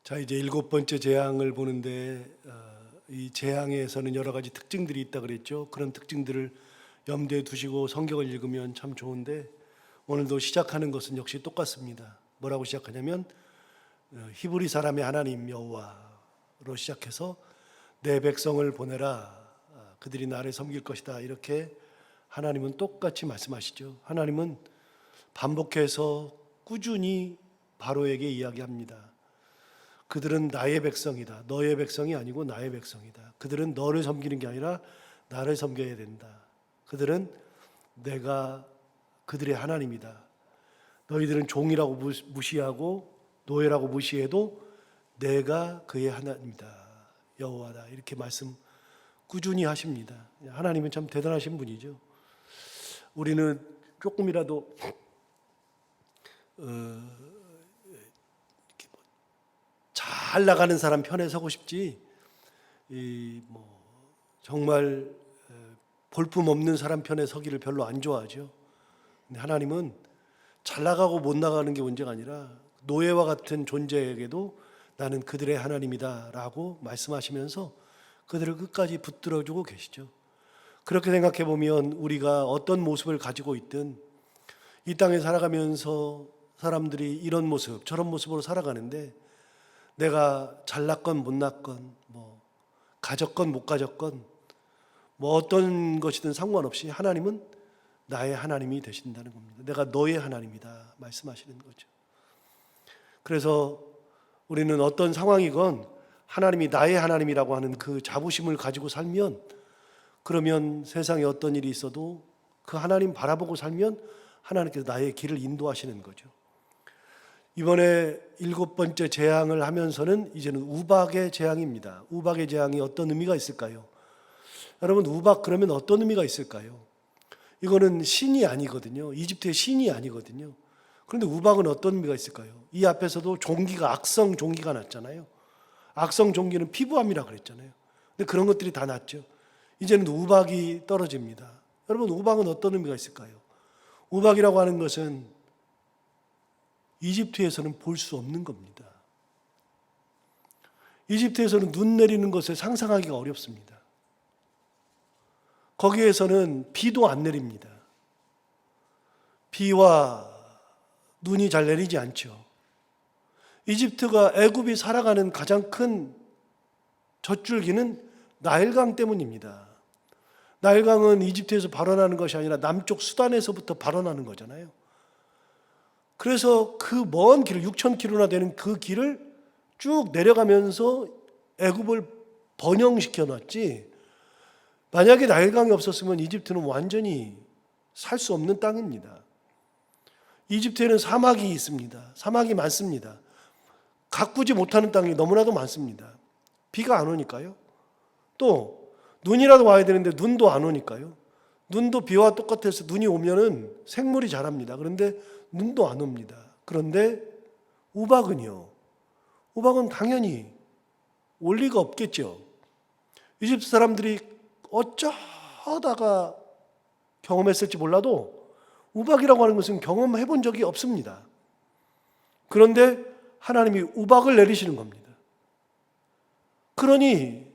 자, 이제 일곱 번째 재앙을 보는데 이 재앙에서는 여러 가지 특징들이 있다 그랬죠. 그런 특징들을 염두에 두시고 성경을 읽으면 참 좋은데, 오늘도 시작하는 것은 역시 똑같습니다. 뭐라고 시작하냐면 히브리 사람의 하나님 여호와로 시작해서 내 백성을 보내라, 그들이 나를 섬길 것이다, 이렇게 하나님은 똑같이 말씀하시죠. 하나님은 반복해서 꾸준히 바로에게 이야기합니다. 그들은 나의 백성이다. 너의 백성이 아니고 나의 백성이다. 그들은 너를 섬기는 게 아니라 나를 섬겨야 된다. 그들은 내가 그들의 하나님이다. 너희들은 종이라고 무시하고 노예라고 무시해도 내가 그의 하나님이다. 여호와다. 이렇게 말씀 꾸준히 하십니다. 하나님은 참 대단하신 분이죠. 우리는 조금이라도 잘 나가는 사람 편에 서고 싶지, 정말 볼품 없는 사람 편에 서기를 별로 안 좋아하죠. 근데 하나님은 잘 나가고 못 나가는 게 문제가 아니라 노예와 같은 존재에게도 나는 그들의 하나님이다라고 말씀하시면서 그들을 끝까지 붙들어주고 계시죠. 그렇게 생각해 보면 우리가 어떤 모습을 가지고 있든 이 땅에 살아가면서 사람들이 이런 모습 저런 모습으로 살아가는데, 내가 잘났건 못났건 가졌건 못 가졌건 어떤 것이든 상관없이 하나님은 나의 하나님이 되신다는 겁니다. 내가 너의 하나님이다 말씀하시는 거죠. 그래서 우리는 어떤 상황이건 하나님이 나의 하나님이라고 하는 그 자부심을 가지고 살면, 그러면 세상에 어떤 일이 있어도 그 하나님 바라보고 살면 하나님께서 나의 길을 인도하시는 거죠. 이번에 일곱 번째 재앙을 하면서는 이제는 우박의 재앙입니다. 우박의 재앙이 어떤 의미가 있을까요? 여러분, 우박 그러면 어떤 의미가 있을까요? 이거는 신이 아니거든요. 이집트의 신이 아니거든요. 그런데 우박은 어떤 의미가 있을까요? 이 앞에서도 종기가, 악성 종기가 났잖아요. 악성 종기는 피부암이라 그랬잖아요. 근데 그런 것들이 다 났죠. 이제는 우박이 떨어집니다. 여러분, 우박은 어떤 의미가 있을까요? 우박이라고 하는 것은 이집트에서는 볼 수 없는 겁니다. 이집트에서는 눈 내리는 것을 상상하기가 어렵습니다. 거기에서는 비도 안 내립니다. 비와 눈이 잘 내리지 않죠. 이집트가, 애굽이 살아가는 가장 큰 젖줄기는 나일강 때문입니다. 나일강은 이집트에서 발원하는 것이 아니라 남쪽 수단에서부터 발원하는 거잖아요. 그래서 그 먼 길을, 6,000km나 되는 그 길을 쭉 내려가면서 애굽을 번영시켜 놨지, 만약에 나일강이 없었으면 이집트는 완전히 살 수 없는 땅입니다. 이집트에는 사막이 있습니다. 사막이 많습니다. 가꾸지 못하는 땅이 너무나도 많습니다. 비가 안 오니까요. 또 눈이라도 와야 되는데 눈도 안 오니까요. 눈도 비와 똑같아서 눈이 오면은 생물이 자랍니다. 그런데 눈도 안 옵니다. 그런데 우박은요, 우박은 당연히 올 리가 없겠죠. 이집트 사람들이 어쩌다가 경험했을지 몰라도 우박이라고 하는 것은 경험해 본 적이 없습니다. 그런데 하나님이 우박을 내리시는 겁니다. 그러니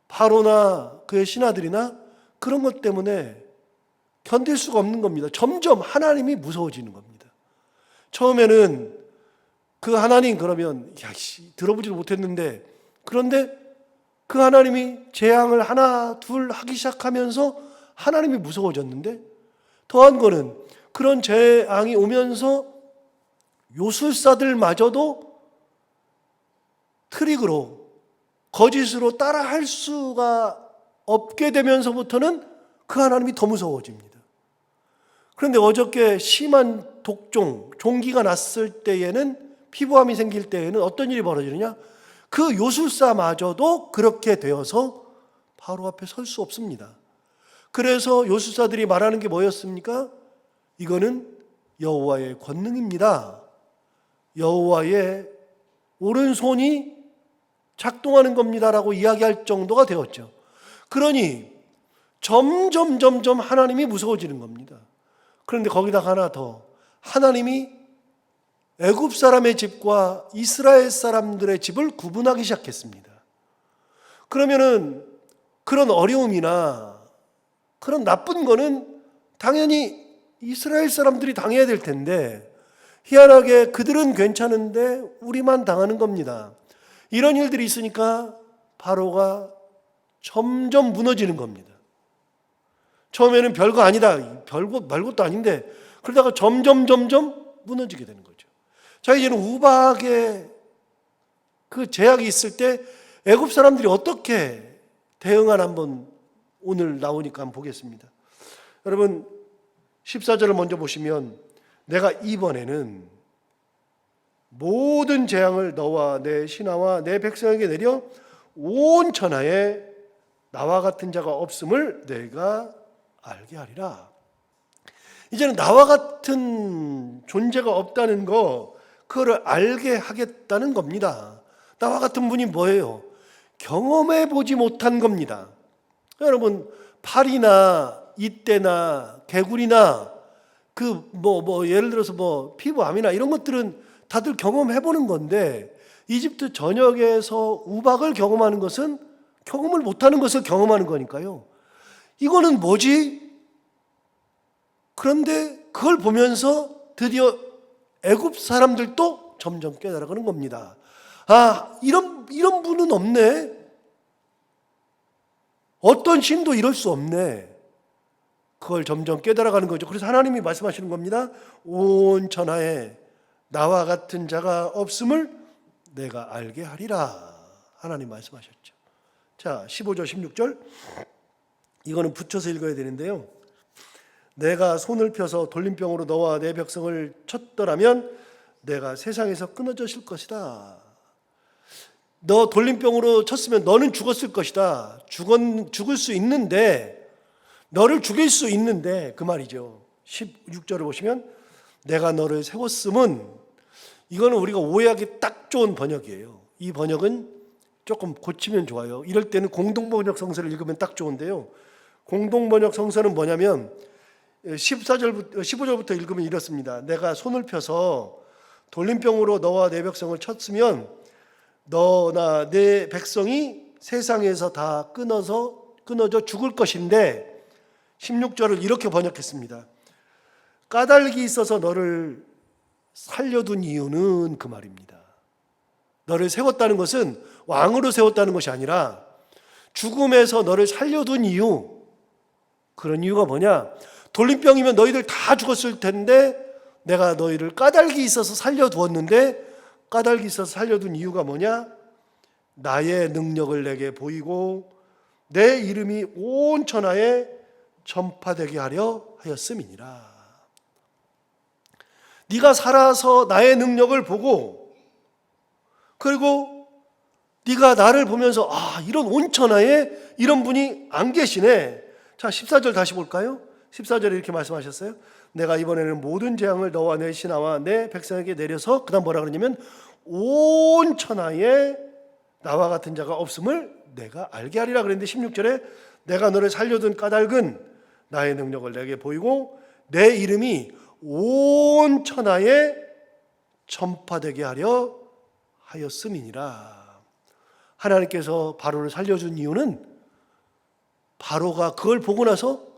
바로나 그의 신하들이나 그런 것 때문에 견딜 수가 없는 겁니다. 점점 하나님이 무서워지는 겁니다. 처음에는 그 하나님, 그러면 들어보지도 못했는데, 그런데 그 하나님이 재앙을 하나 둘 하기 시작하면서 하나님이 무서워졌는데, 더한 거는 그런 재앙이 오면서 요술사들마저도 트릭으로, 거짓으로 따라할 수가 없게 되면서부터는 그 하나님이 더 무서워집니다. 그런데 어저께 심한 독종, 종기가 났을 때에는, 피부암이 생길 때에는 어떤 일이 벌어지느냐? 그 요술사마저도 그렇게 되어서 바로 앞에 설 수 없습니다. 그래서 요술사들이 말하는 게 뭐였습니까? 이거는 여호와의 권능입니다. 여호와의 오른손이 작동하는 겁니다라고 이야기할 정도가 되었죠. 그러니 점점 하나님이 무서워지는 겁니다. 그런데 거기다가 하나 더, 하나님이 애굽 사람의 집과 이스라엘 사람들의 집을 구분하기 시작했습니다. 그러면은 그런 어려움이나 그런 나쁜 거는 당연히 이스라엘 사람들이 당해야 될 텐데 희한하게 그들은 괜찮은데 우리만 당하는 겁니다. 이런 일들이 있으니까 바로가 점점 무너지는 겁니다. 처음에는 별거 아니다, 별거 말것도 아닌데 그러다가 점점 무너지게 되는 거죠. 자, 이제는 우박의 그 제약이 있을 때 애굽 사람들이 어떻게 대응하나 한번 오늘 나오니까 한번 보겠습니다. 여러분 14절을 먼저 보시면 내가 이번에는 모든 재앙을 너와 내 신하와 내 백성에게 내려 온 천하에 나와 같은 자가 없음을 내가 알게 하리라. 이제는 나와 같은 존재가 없다는 거, 그거를 알게 하겠다는 겁니다. 나와 같은 분이 뭐예요? 경험해 보지 못한 겁니다. 여러분 팔이나 이때나 개구리나 예를 들어서 피부암이나 이런 것들은 다들 경험해 보는 건데 이집트 전역에서 우박을 경험하는 것은 경험을 못하는 것을 경험하는 거니까요. 이거는 뭐지? 그런데 그걸 보면서 드디어 애굽 사람들도 점점 깨달아가는 겁니다. 아, 이런 분은 없네. 어떤 신도 이럴 수 없네. 그걸 점점 깨달아가는 거죠. 그래서 하나님이 말씀하시는 겁니다. 온 천하에 나와 같은 자가 없음을 내가 알게 하리라. 하나님 말씀하셨죠. 자, 15절 16절 이거는 붙여서 읽어야 되는데요. 내가 손을 펴서 돌림병으로 너와 내 백성을 쳤더라면 내가 세상에서 끊어졌을 것이다. 너 돌림병으로 쳤으면 너는 죽었을 것이다. 죽을 수 있는데, 너를 죽일 수 있는데, 그 말이죠. 16절을 보시면 내가 너를 세웠음은, 이거는 우리가 오해하기 딱 좋은 번역이에요. 이 번역은 조금 고치면 좋아요. 이럴 때는 공동번역 성서를 읽으면 딱 좋은데요. 공동번역 성서는 뭐냐면 15절부터 읽으면 이렇습니다. 내가 손을 펴서 돌림병으로 너와 내 백성을 쳤으면 너나 내 백성이 세상에서 다 끊어져 죽을 것인데, 16절을 이렇게 번역했습니다. 까닭이 있어서 너를 살려둔 이유는, 그 말입니다. 너를 세웠다는 것은 왕으로 세웠다는 것이 아니라 죽음에서 너를 살려둔 이유, 그런 이유가 뭐냐? 돌림병이면 너희들 다 죽었을 텐데 내가 너희를 까닭이 있어서 살려두었는데, 까닭이 있어서 살려둔 이유가 뭐냐? 나의 능력을 내게 보이고 내 이름이 온 천하에 전파되게 하려 하였음이니라. 네가 살아서 나의 능력을 보고, 그리고 네가 나를 보면서 이런 온 천하에 이런 분이 안 계시네. 자, 14절 다시 볼까요? 14절에 이렇게 말씀하셨어요. 내가 이번에는 모든 재앙을 너와 내 신하와 내 백성에게 내려서, 그 다음 뭐라 그러냐면 온 천하에 나와 같은 자가 없음을 내가 알게 하리라 그랬는데, 16절에 내가 너를 살려둔 까닭은 나의 능력을 내게 보이고 내 이름이 온 천하에 전파되게 하려 하였음이니라. 하나님께서 바로를 살려준 이유는 바로가 그걸 보고 나서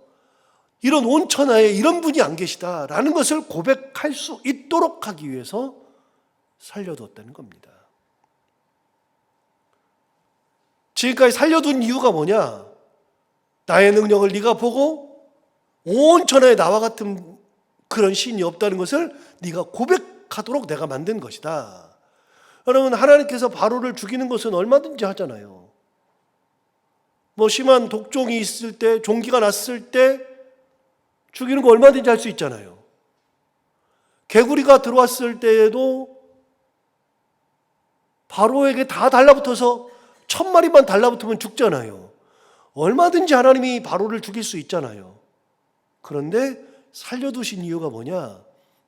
이런 온 천하에 이런 분이 안 계시다라는 것을 고백할 수 있도록 하기 위해서 살려두었다는 겁니다. 지금까지 살려둔 이유가 뭐냐? 나의 능력을 네가 보고 온 천하에 나와 같은 그런 신이 없다는 것을 네가 고백하도록 내가 만든 것이다. 여러분, 하나님께서 바로를 죽이는 것은 얼마든지 하잖아요. 심한 독종이 있을 때, 종기가 났을 때 죽이는 거 얼마든지 할 수 있잖아요. 개구리가 들어왔을 때에도 바로에게 다 달라붙어서 1000마리만 달라붙으면 죽잖아요. 얼마든지 하나님이 바로를 죽일 수 있잖아요. 그런데 살려두신 이유가 뭐냐?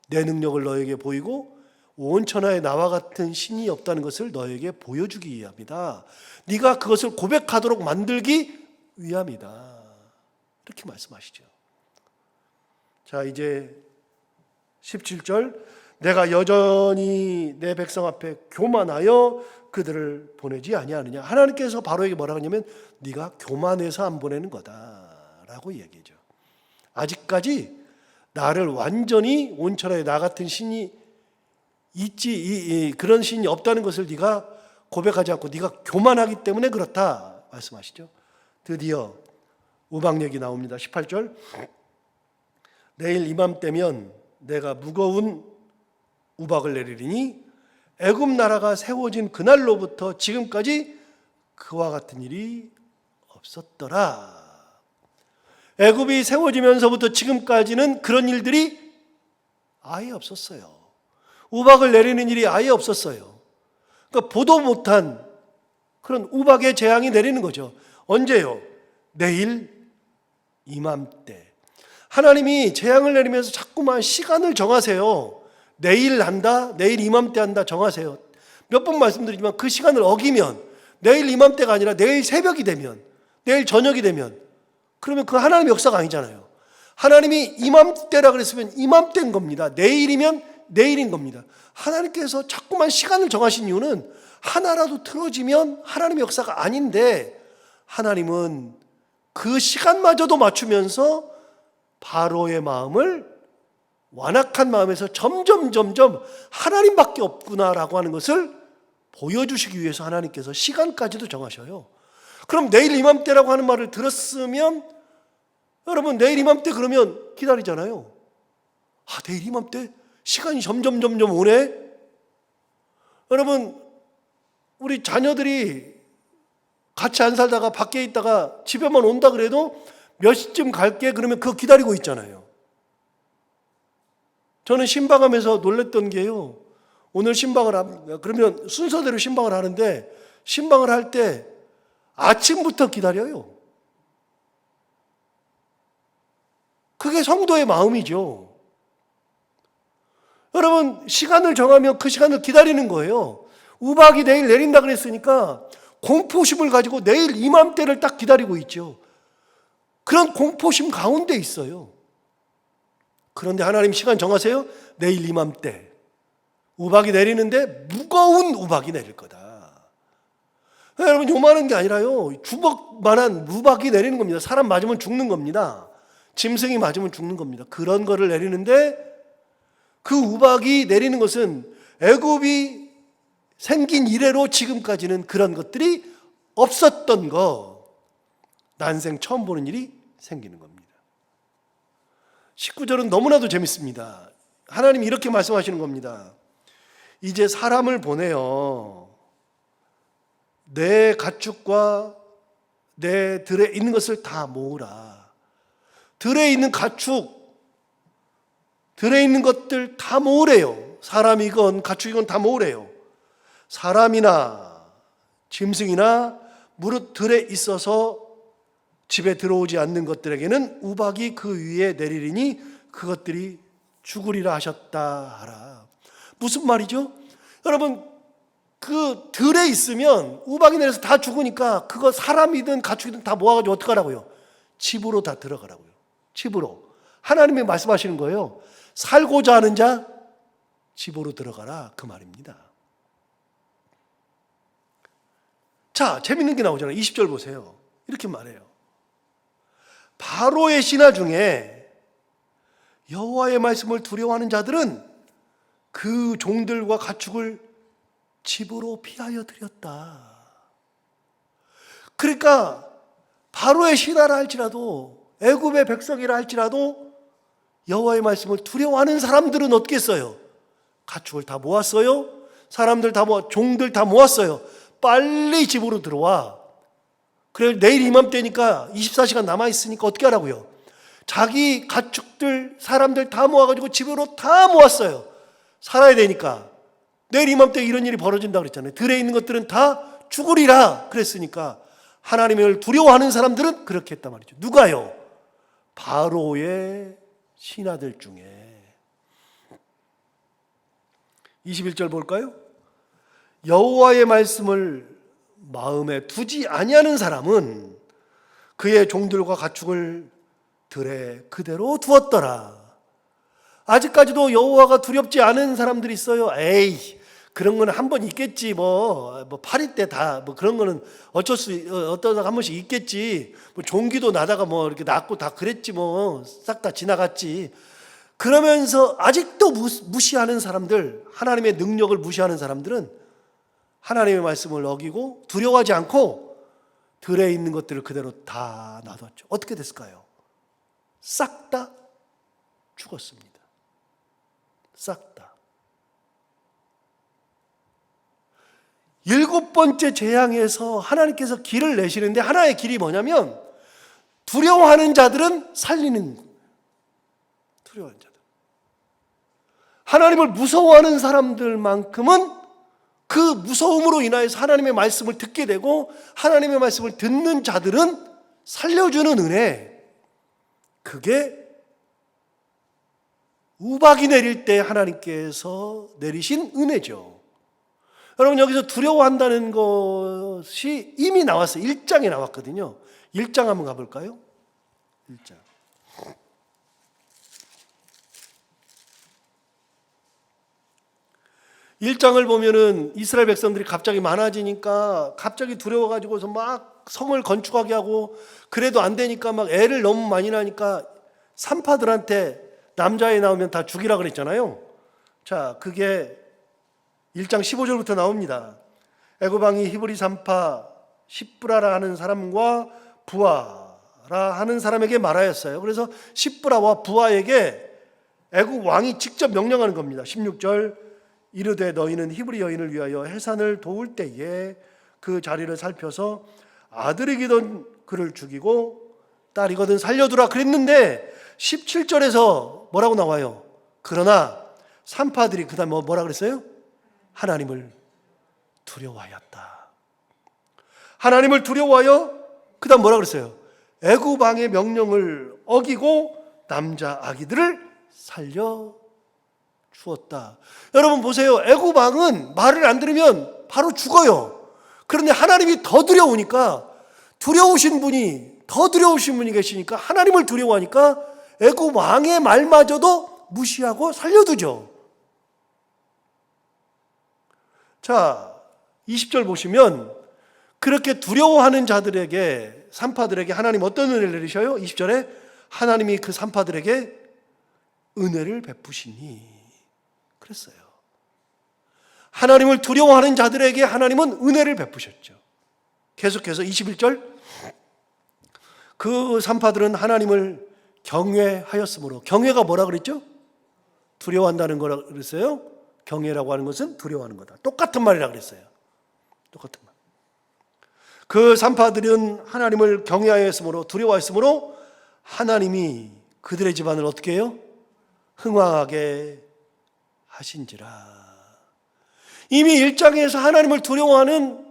내 능력을 너에게 보이고 온 천하에 나와 같은 신이 없다는 것을 너에게 보여주기 위함이다. 네가 그것을 고백하도록 만들기 위함이다. 이렇게 말씀하시죠. 자, 이제 17절 내가 여전히 내 백성 앞에 교만하여 그들을 보내지 아니하느냐. 하나님께서 바로에게 뭐라고 하냐면 네가 교만해서 안 보내는 거다라고 얘기죠. 아직까지 나를 완전히 온천하여 나 같은 신이 있지 그런 신이 없다는 것을 네가 고백하지 않고 네가 교만하기 때문에 그렇다 말씀하시죠. 드디어 우박력이 나옵니다. 18절 내일 이맘때면 내가 무거운 우박을 내리리니 애굽 나라가 세워진 그날로부터 지금까지 그와 같은 일이 없었더라. 애굽이 세워지면서부터 지금까지는 그런 일들이 아예 없었어요. 우박을 내리는 일이 아예 없었어요. 그러니까 보도 못한 그런 우박의 재앙이 내리는 거죠. 언제요? 내일 이맘때. 하나님이 재앙을 내리면서 자꾸만 시간을 정하세요. 내일 한다, 내일 이맘때 한다 정하세요. 몇 번 말씀드리지만 그 시간을 어기면 내일 이맘때가 아니라 내일 새벽이 되면, 내일 저녁이 되면 그러면 그 하나님의 역사가 아니잖아요. 하나님이 이맘때라 그랬으면 이맘때인 겁니다. 내일이면 내일인 겁니다. 하나님께서 자꾸만 시간을 정하신 이유는 하나라도 틀어지면 하나님의 역사가 아닌데 하나님은 그 시간마저도 맞추면서 바로의 마음을 완악한 마음에서 점점 하나님밖에 없구나라고 하는 것을 보여주시기 위해서 하나님께서 시간까지도 정하셔요. 그럼 내일 이맘때라고 하는 말을 들었으면 여러분 내일 이맘때 그러면 기다리잖아요. 내일 이맘때 시간이 점점 오네. 여러분 우리 자녀들이 같이 안 살다가 밖에 있다가 집에만 온다 그래도 몇 시쯤 갈게 그러면 그거 기다리고 있잖아요. 저는 신방하면서 놀랬던 게요. 오늘 신방을 그러면 순서대로 신방을 하는데 신방을 할 때 아침부터 기다려요. 그게 성도의 마음이죠. 여러분 시간을 정하면 그 시간을 기다리는 거예요. 우박이 내일 내린다 그랬으니까 공포심을 가지고 내일 이맘때를 딱 기다리고 있죠. 그런 공포심 가운데 있어요. 그런데 하나님 시간 정하세요. 내일 이맘때 우박이 내리는데 무거운 우박이 내릴 거다. 여러분 요만한 게 아니라요. 주먹만한 우박이 내리는 겁니다. 사람 맞으면 죽는 겁니다. 짐승이 맞으면 죽는 겁니다. 그런 거를 내리는데 그 우박이 내리는 것은 애굽이 생긴 이래로 지금까지는 그런 것들이 없었던 거. 난생 처음 보는 일이 생기는 겁니다. 19절은 너무나도 재밌습니다. 하나님이 이렇게 말씀하시는 겁니다. 이제 사람을 보내어 내 가축과 내 들에 있는 것을 다 모으라. 들에 있는 가축, 들에 있는 것들 다 모으래요. 사람이건 가축이건 다 모으래요. 사람이나 짐승이나 무릇 들에 있어서 집에 들어오지 않는 것들에게는 우박이 그 위에 내리리니 그것들이 죽으리라 하셨다 하라. 무슨 말이죠? 여러분 그 들에 있으면 우박이 내려서 다 죽으니까 그거 사람이든 가축이든 다 모아가지고 어떡하라고요? 집으로 다 들어가라고요. 집으로. 하나님이 말씀하시는 거예요. 살고자 하는 자 집으로 들어가라 그 말입니다. 자, 재밌는 게 나오잖아요. 20절 보세요. 이렇게 말해요. 바로의 신하 중에 여호와의 말씀을 두려워하는 자들은 그 종들과 가축을 집으로 피하여 드렸다. 그러니까 바로의 신하라 할지라도 애굽의 백성이라 할지라도 여호와의 말씀을 두려워하는 사람들은 어떻게 했어요? 가축을 다 모았어요. 사람들 다 종들 다 모았어요. 빨리 집으로 들어와. 그래 내일 이맘때니까 24시간 남아있으니까 어떻게 하라고요? 자기 가축들 사람들 다 모아가지고 집으로 다 모았어요. 살아야 되니까. 내일 이맘때 이런 일이 벌어진다 그랬잖아요. 들에 있는 것들은 다 죽으리라 그랬으니까 하나님을 두려워하는 사람들은 그렇게 했단 말이죠. 누가요? 바로의 신하들 중에. 21절 볼까요? 여호와의 말씀을 마음에 두지 아니하는 사람은 그의 종들과 가축을 들에 그대로 두었더라. 아직까지도 여호와가 두렵지 않은 사람들이 있어요. 에이, 그런 거는 한 번 있겠지. 뭐 파리 때 다 뭐 그런 거는 어떠다 한 번씩 있겠지. 뭐 종기도 나다가 뭐 이렇게 났고 다 그랬지. 뭐 싹 다 지나갔지. 그러면서 아직도 무시하는 사람들, 하나님의 능력을 무시하는 사람들은 하나님의 말씀을 어기고 두려워하지 않고 들에 있는 것들을 그대로 다 놔뒀죠. 어떻게 됐을까요? 싹 다 죽었습니다. 싹 다. 7번째 재앙에서 하나님께서 길을 내시는데 하나의 길이 뭐냐면 두려워하는 자들은 살리는 거예요. 두려워하는 자들. 하나님을 무서워하는 사람들만큼은 그 무서움으로 인하여서 하나님의 말씀을 듣게 되고 하나님의 말씀을 듣는 자들은 살려주는 은혜, 그게 우박이 내릴 때 하나님께서 내리신 은혜죠. 여러분, 여기서 두려워한다는 것이 이미 나왔어요. 1장에 나왔거든요. 1장 한번 가볼까요? 1장. 1장을 보면은 이스라엘 백성들이 갑자기 많아지니까 갑자기 두려워가지고서 막 성을 건축하게 하고, 그래도 안 되니까 막 애를 너무 많이 낳으니까 산파들한테 남자애 나오면 다 죽이라 그랬잖아요. 자, 그게 1장 15절부터 나옵니다. 애굽 왕이 히브리 산파 십브라라 하는 사람과 부하라 하는 사람에게 말하였어요. 그래서 십브라와 부하에게 애굽 왕이 직접 명령하는 겁니다. 16절, 이르되 너희는 히브리 여인을 위하여 해산을 도울 때에 그 자리를 살펴서 아들이거든 그를 죽이고 딸이거든 살려두라 그랬는데 17절에서 뭐라고 나와요? 그러나 산파들이 그 다음 뭐라 그랬어요? 하나님을 두려워하였다. 하나님을 두려워하여 그 다음 뭐라 그랬어요? 애굽 왕의 명령을 어기고 남자 아기들을 살려 주었다. 여러분 보세요. 애굽 왕은 말을 안 들으면 바로 죽어요. 그런데 하나님이 더 두려우니까, 더 두려우신 분이 계시니까 하나님을 두려워하니까 애굽 왕의 말마저도 무시하고 살려두죠. 자, 20절 보시면 그렇게 두려워하는 자들에게, 산파들에게 하나님 어떤 은혜를 내리셔요? 20절에 하나님이 그 산파들에게 은혜를 베푸시니 그랬어요. 하나님을 두려워하는 자들에게 하나님은 은혜를 베푸셨죠. 계속해서 21절, 그 산파들은 하나님을 경외하였으므로, 경외가 뭐라 그랬죠? 두려워한다는 거라 그랬어요. 경외라고 하는 것은 두려워하는 거다. 똑같은 말이라 그랬어요. 똑같은 말. 그 산파들은 하나님을 경외하였으므로, 두려워하였으므로 하나님이 그들의 집안을 어떻게 해요? 흥왕하게 하신지라. 이미 1장에서 하나님을 두려워하는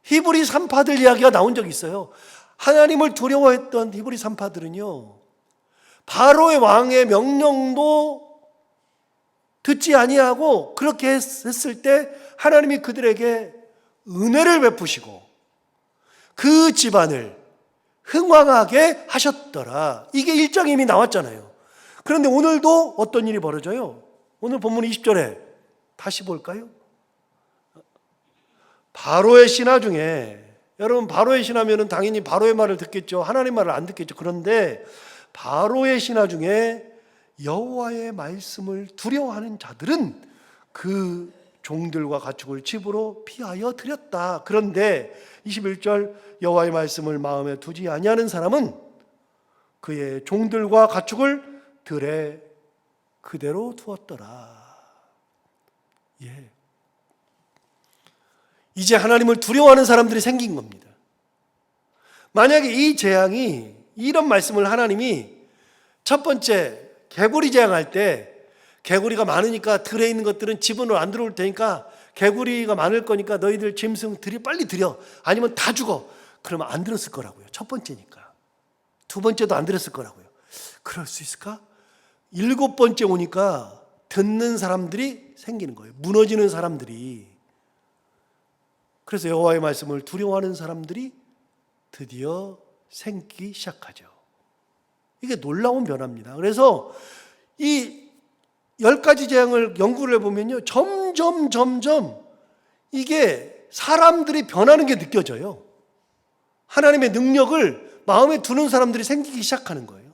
히브리 산파들 이야기가 나온 적이 있어요. 하나님을 두려워했던 히브리 산파들은요, 바로의 왕의 명령도 듣지 아니하고 그렇게 했을 때 하나님이 그들에게 은혜를 베푸시고 그 집안을 흥왕하게 하셨더라. 이게 1장에 이미 나왔잖아요. 그런데 오늘도 어떤 일이 벌어져요? 오늘 본문 20절에 다시 볼까요? 바로의 신하 중에, 여러분 바로의 신하면은 당연히 바로의 말을 듣겠죠. 하나님 말을 안 듣겠죠. 그런데 바로의 신하 중에 여호와의 말씀을 두려워하는 자들은 그 종들과 가축을 집으로 피하여 드렸다. 그런데 21절, 여호와의 말씀을 마음에 두지 아니하는 사람은 그의 종들과 가축을 들에 그대로 두었더라. 예. 이제 하나님을 두려워하는 사람들이 생긴 겁니다. 만약에 이 재앙이, 이런 말씀을 하나님이 첫 번째 개구리 재앙할 때, 개구리가 많으니까 들에 있는 것들은 집으로 안 들어올 테니까 개구리가 많을 거니까 너희들 짐승 빨리 들여, 아니면 다 죽어, 그러면 안 들었을 거라고요. 첫 번째니까. 두 번째도 안 들었을 거라고요. 그럴 수 있을까? 7번째 오니까 듣는 사람들이 생기는 거예요. 무너지는 사람들이. 그래서 여호와의 말씀을 두려워하는 사람들이 드디어 생기기 시작하죠. 이게 놀라운 변화입니다. 그래서 이 10가지 재앙을 연구를 해보면요, 점점 이게 사람들이 변하는 게 느껴져요. 하나님의 능력을 마음에 두는 사람들이 생기기 시작하는 거예요.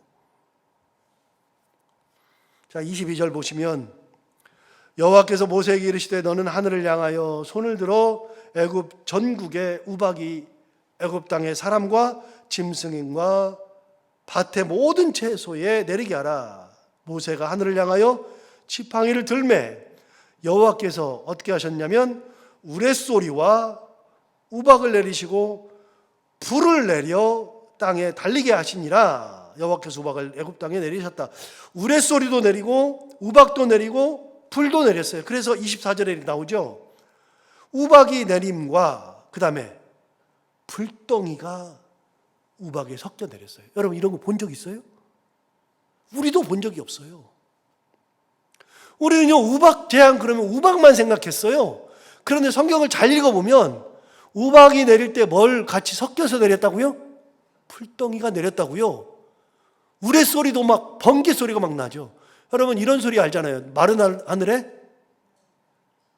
자, 22절 보시면 여호와께서 모세에게 이르시되 너는 하늘을 향하여 손을 들어 애굽 전국에 우박이 애굽 땅의 사람과 짐승과 밭의 모든 채소에 내리게 하라. 모세가 하늘을 향하여 지팡이를 들매 여호와께서 어떻게 하셨냐면 우레소리와 우박을 내리시고 불을 내려 땅에 달리게 하시니라. 여호와께서 우박을 애굽 땅에 내리셨다. 우레소리도 내리고 우박도 내리고 불도 내렸어요. 그래서 24절에 나오죠. 우박이 내림과 그 다음에 불덩이가 우박에 섞여 내렸어요. 여러분 이런 거 본 적 있어요? 우리도 본 적이 없어요. 우리는요, 우박 재앙 그러면 우박만 생각했어요. 그런데 성경을 잘 읽어보면 우박이 내릴 때 뭘 같이 섞여서 내렸다고요? 불덩이가 내렸다고요. 우레소리도 막 번개 소리가 막 나죠. 여러분 이런 소리 알잖아요. 마른 하늘에,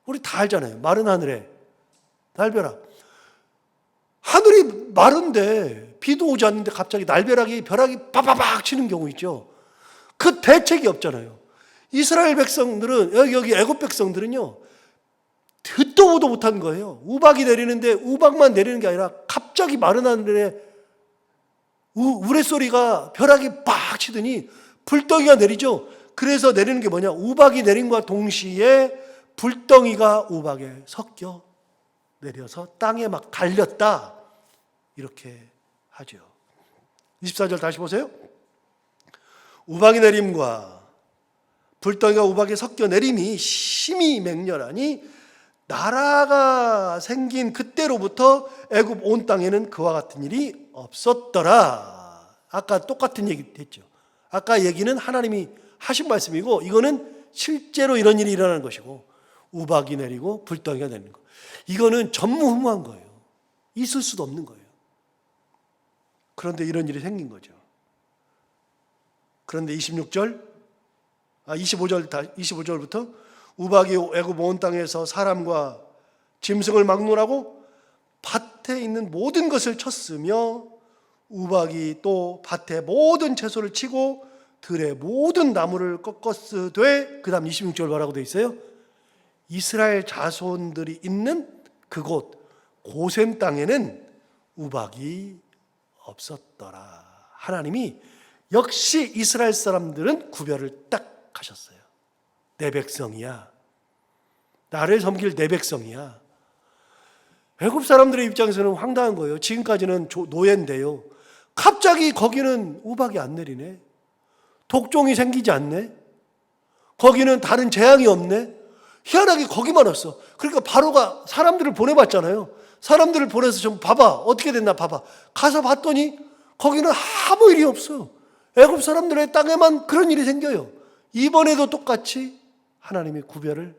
우리 다 알잖아요. 마른 하늘에 날벼락. 하늘이 마른데 비도 오지 않는데 갑자기 벼락이 빠바박 치는 경우 있죠. 그 대책이 없잖아요. 이스라엘 백성들은, 여기 애굽 백성들은요, 듣도 보도 못한 거예요. 우박이 내리는데 우박만 내리는 게 아니라 갑자기 마른 하늘에 우레소리가 벼락이 빡 치더니 불덩이가 내리죠. 그래서 내리는 게 뭐냐, 우박이 내림과 동시에 불덩이가 우박에 섞여 내려서 땅에 막 달렸다, 이렇게 하죠. 24절 다시 보세요. 우박이 내림과 불덩이가 우박에 섞여 내림이 심히 맹렬하니 나라가 생긴 그때로부터 애굽 온 땅에는 그와 같은 일이 없었더라. 아까 똑같은 얘기 했죠. 아까 얘기는 하나님이 하신 말씀이고 이거는 실제로 이런 일이 일어나는 것이고, 우박이 내리고 불덩이가 내리는 거, 이거는 전무후무한 거예요. 있을 수도 없는 거예요. 그런데 이런 일이 생긴 거죠. 그런데 25절부터 우박이 애굽 온 땅에서 사람과 짐승을 막론하고 밭에 있는 모든 것을 쳤으며 우박이 또 밭의 모든 채소를 치고 들의 모든 나무를 꺾었으되, 그 다음 26절 뭐라고 되어 있어요? 이스라엘 자손들이 있는 그곳 고센 땅에는 우박이 없었더라. 하나님이 역시 이스라엘 사람들은 구별을 딱 하셨어요. 내 백성이야. 나를 섬길 내 백성이야. 애굽 사람들의 입장에서는 황당한 거예요. 지금까지는 노예인데요, 갑자기 거기는 우박이 안 내리네. 독종이 생기지 않네. 거기는 다른 재앙이 없네. 희한하게 거기만 왔어. 그러니까 바로가 사람들을 보내봤잖아요. 사람들을 보내서 좀 봐봐, 어떻게 됐나 봐봐. 가서 봤더니 거기는 아무 일이 없어요. 애굽 사람들의 땅에만 그런 일이 생겨요. 이번에도 똑같이 하나님이 구별을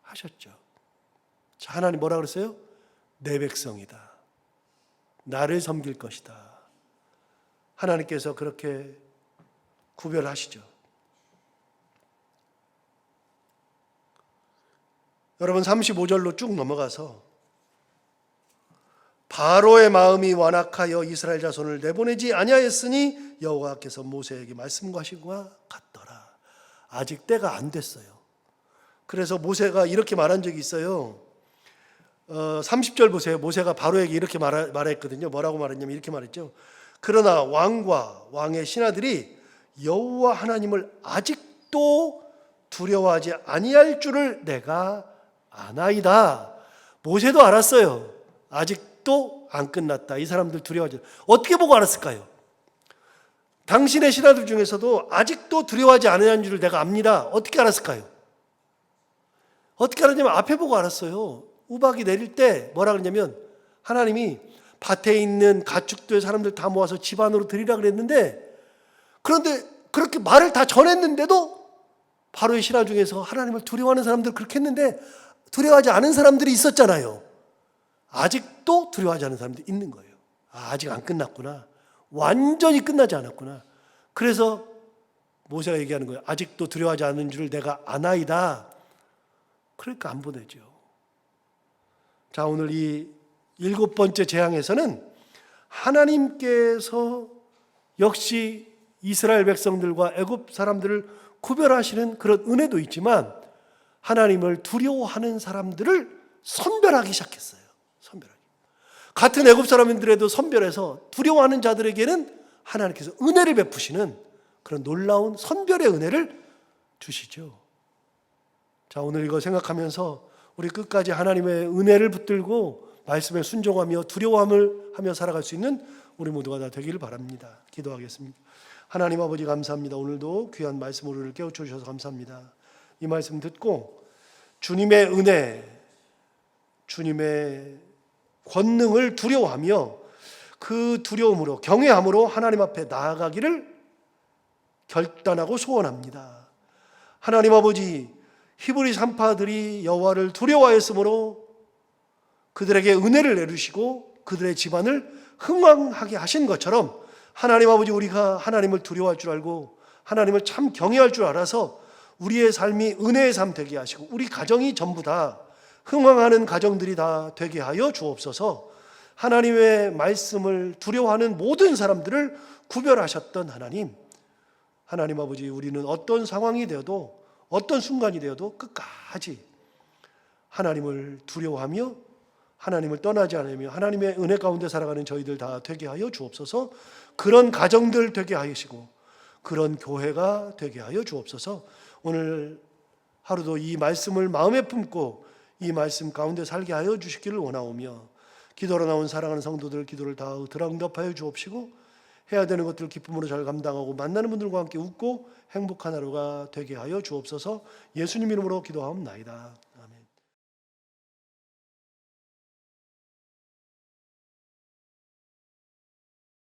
하셨죠. 자, 하나님 뭐라 그랬어요? 내 백성이다. 나를 섬길 것이다. 하나님께서 그렇게 구별하시죠. 여러분 35절로 쭉 넘어가서 바로의 마음이 완악하여 이스라엘 자손을 내보내지 아니하였으니 여호와께서 모세에게 말씀하신 것과 같더라. 아직 때가 안 됐어요. 그래서 모세가 이렇게 말한 적이 있어요. 30절 보세요. 모세가 바로에게 이렇게 말했거든요. 뭐라고 말했냐면 이렇게 말했죠. 그러나 왕과 왕의 신하들이 여호와 하나님을 아직도 두려워하지 아니할 줄을 내가 아나이다. 모세도 알았어요. 아직도 안 끝났다. 이 사람들 두려워하지. 어떻게 보고 알았을까요? 당신의 신하들 중에서도 아직도 두려워하지 않으냐는 줄을 내가 압니다. 어떻게 알았을까요? 어떻게 알았냐면 앞에 보고 알았어요. 우박이 내릴 때 뭐라 그러냐면 하나님이 밭에 있는 가축들 사람들 다 모아서 집 안으로 들이라 그랬는데, 그런데 그렇게 말을 다 전했는데도 바로의 신하 중에서 하나님을 두려워하는 사람들 그렇게 했는데 두려워하지 않은 사람들이 있었잖아요. 아직도 두려워하지 않은 사람들이 있는 거예요. 아직 안 끝났구나. 완전히 끝나지 않았구나. 그래서 모세가 얘기하는 거예요. 아직도 두려워하지 않는 줄을 내가 아나이다. 그러니까 안 보내죠. 자, 오늘 이 7번째 재앙에서는 하나님께서 역시 이스라엘 백성들과 애굽 사람들을 구별하시는 그런 은혜도 있지만 하나님을 두려워하는 사람들을 선별하기 시작했어요. 선별하기. 같은 애굽 사람들에도 선별해서 두려워하는 자들에게는 하나님께서 은혜를 베푸시는 그런 놀라운 선별의 은혜를 주시죠. 자, 오늘 이거 생각하면서 우리 끝까지 하나님의 은혜를 붙들고 말씀에 순종하며 두려워함을 하며 살아갈 수 있는 우리 모두가 다 되기를 바랍니다. 기도하겠습니다. 하나님 아버지 감사합니다. 오늘도 귀한 말씀으로 우리를 깨우쳐 주셔서 감사합니다. 이 말씀 듣고 주님의 은혜, 주님의 권능을 두려워하며 그 두려움으로 경외함으로 하나님 앞에 나아가기를 결단하고 소원합니다. 하나님 아버지, 히브리 산파들이 여호와를 두려워하였으므로 그들에게 은혜를 내리시고 그들의 집안을 흥왕하게 하신 것처럼 하나님 아버지, 우리가 하나님을 두려워할 줄 알고 하나님을 참 경외할 줄 알아서 우리의 삶이 은혜의 삶 되게 하시고 우리 가정이 전부 다 흥왕하는 가정들이 다 되게 하여 주옵소서. 하나님의 말씀을 두려워하는 모든 사람들을 구별하셨던 하나님, 하나님 아버지, 우리는 어떤 상황이 되어도 어떤 순간이 되어도 끝까지 하나님을 두려워하며 하나님을 떠나지 않으며 하나님의 은혜 가운데 살아가는 저희들 다 되게 하여 주옵소서. 그런 가정들 되게 하시고 그런 교회가 되게 하여 주옵소서. 오늘 하루도 이 말씀을 마음에 품고 이 말씀 가운데 살게 하여 주시기를 원하오며 기도로 나온 사랑하는 성도들 기도를 다 응답하여 주옵시고 해야 되는 것들을 기쁨으로 잘 감당하고 만나는 분들과 함께 웃고 행복한 하루가 되게 하여 주옵소서. 예수님 이름으로 기도하옵나이다.